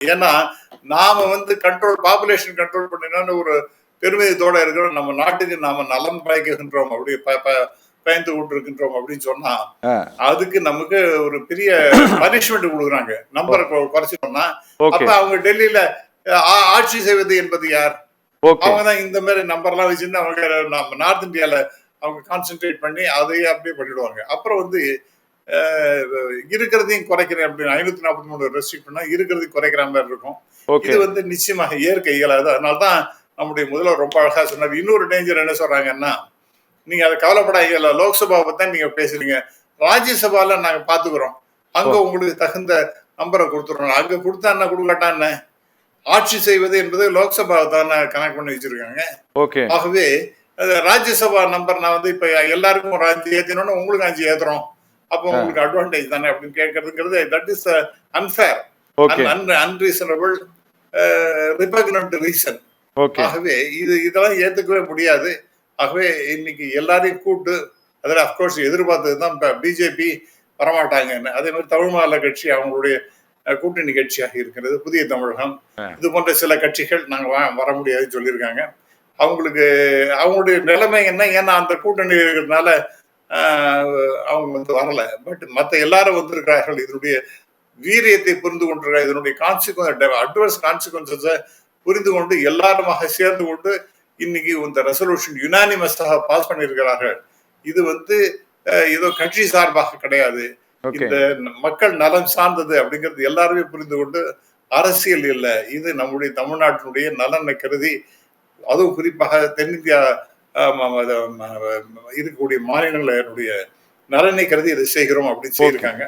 ஏன்னா நாம population control பண்ணினான்னு ஒரு பெருமிதத்தோட இருக்கிறோம். நம்ம நாட்டுக்கு நாம நலம் பயக்குகின்றோம் அப்படி பயந்து கொண்டிருக்கின்றோம் அப்படின்னு சொன்னா அதுக்கு நமக்கு ஒரு பெரிய பனிஷ்மெண்ட் கொடுக்குறாங்க. நம்பரை குறைச்சிட்டோம்னா அப்ப அவங்க டெல்லியில ஆட்சி செய்வது என்பது யார்? அவங்க தான் இந்த மாதிரி நம்பர்லாம் வச்சிருந்து அவங்க நார்த் இந்தியால அவங்க கான்சென்ட்ரேட் பண்ணி அதையே அப்படியே பண்ணிடுவாங்க. அப்புறம் இருக்கிறதையும் குறைக்கிறேன் அப்படின்னு 543 ரெஸ்ட்ரிக்ட் பண்ணா இருக்கிறதையும் குறைக்கிற மாதிரி இருக்கும். இது நிச்சயமாக இயற்கை இயலாது. அதனால்தான் நம்முடைய முதல்வர் ரொம்ப அழகா சொன்னார். இன்னொரு டேஞ்சர் என்ன சொல்றாங்கன்னா, நீங்க அதை கவலைப்படாதீங்க, லோக்சபா பத்தி நீங்க பேசுறீங்க, ராஜ்யசபால நாங்க பாத்துக்கிறோம், அங்க உங்களுக்கு தகுந்த நம்பரை கொடுத்துறோம். அங்க கொடுத்தா என்ன கொடுக்காட்டா என்ன, ஆட்சி செய்வது என்பது லோக்சபா தானே கனெக்ட் பண்ணி வச்சிருக்காங்க. ஆகவே ராஜ்யசபா நம்பர் நான் இப்ப எல்லாருக்கும் ஒரு 5 ஏத்தினோம்னா உங்களுக்கு 5 ஏத்துறோம், அப்போ உங்களுக்கு அட்வான்டேஜ் தானே அப்படின்னு கேட்கறதுங்கிறது that is unfair, unreasonable, repugnant reason. ஆகவே இதெல்லாம் ஏத்துக்கவே முடியாது. ஆகவே இன்னைக்கு எல்லாரையும் கூட்டு அதில் அப்கோர்ஸ் எதிர்பார்த்ததுதான் பிஜேபி வரமாட்டாங்கன்னு. அதே மாதிரி தமிழ் மாநில கட்சி அவங்களுடைய கூட்டணி கட்சியாக இருக்கிறது புதிய தமிழகம். இது போன்ற சில கட்சிகள் நாங்க வர முடியாதுன்னு சொல்லியிருக்காங்க. அவங்களுடைய நிலைமை என்ன, ஏன்னா அந்த கூட்டணி இருக்கிறதுனால அவங்க வரல. பட் மற்ற எல்லாரும் வந்திருக்கிறார்கள். இதனுடைய வீரியத்தை புரிந்து கொண்டிருக்கிறார். இதனுடைய அட்வர்ஸ் கான்சிக்வன்சஸை புரிந்து கொண்டு எல்லாருமாக சேர்ந்து கொண்டு இன்னைக்கு இந்த ரெசல்யூஷன் யுனானிமஸாக பாஸ் பண்ணியிருக்கிறார்கள். இது ஏதோ கட்சி சார்பாக கிடையாது, இந்த மக்கள் நலம் சார்ந்தது அப்படிங்கிறது எல்லாருமே புரிந்து கொண்டு, அரசியல் இல்லை, இது நம்முடைய தமிழ்நாட்டினுடைய நலனை கருதி, அதுவும் குறிப்பாக தென்னிந்தியா இருக்கக்கூடிய மாநிலங்களுடைய நலனை கருதி இதை செய்கிறோம் அப்படின்னு செய்யிருக்காங்க.